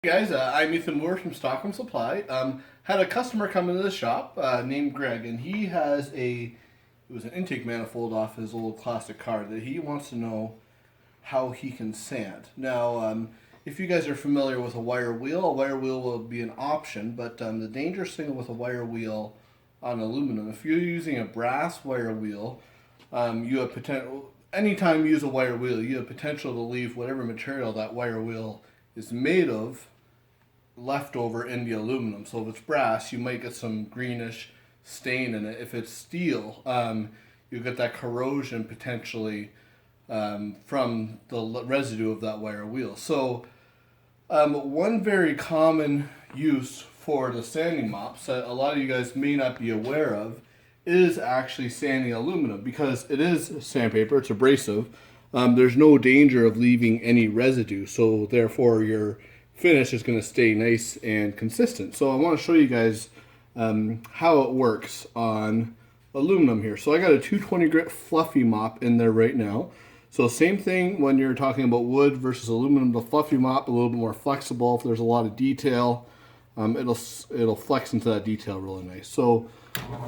Hey guys, I'm Ethan Moore from Stockholm Supply. Had a customer come into the shop named Greg, and he has it was an intake manifold off his old classic car that he wants to know how he can sand. Now, if you guys are familiar with a wire wheel will be an option, but the dangerous thing with a wire wheel on aluminum, if you're using a brass wire wheel, you have potential. Anytime you use a wire wheel, you have potential to leave whatever material that wire wheel is made of left over in the aluminum. So if it's brass, you might get some greenish stain in it. If it's steel, you get that corrosion potentially from the residue of that wire wheel. So one very common use for the sanding mops that a lot of you guys may not be aware of is actually sanding aluminum, because it is sandpaper, it's abrasive. There's no danger of leaving any residue, so therefore your finish is going to stay nice and consistent. So I want to show you guys how it works on aluminum here. So I got a 220 grit fluffy mop in there right now. So same thing when you're talking about wood versus aluminum. The fluffy mop a little bit more flexible. If there's a lot of detail, it'll flex into that detail really nice. So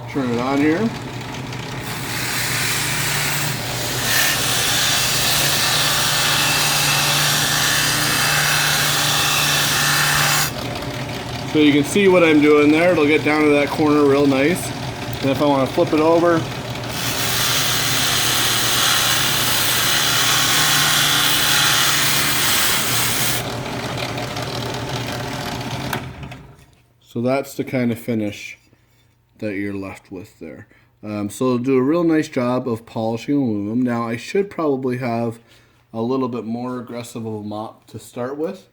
turn it on here. So you can see what I'm doing there. It'll get down to that corner real nice. And if I want to flip it over, so that's the kind of finish that you're left with there. So it'll do a real nice job of polishing aluminum. Now I should probably have a little bit more aggressive of a mop to start with,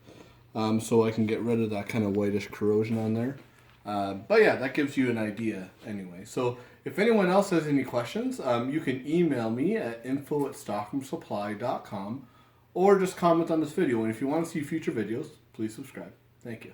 so I can get rid of that kind of whitish corrosion on there. But yeah, that gives you an idea anyway. So if anyone else has any questions, you can email me at info@stockholmsupply.com or just comment on this video. And if you want to see future videos, please subscribe. Thank you.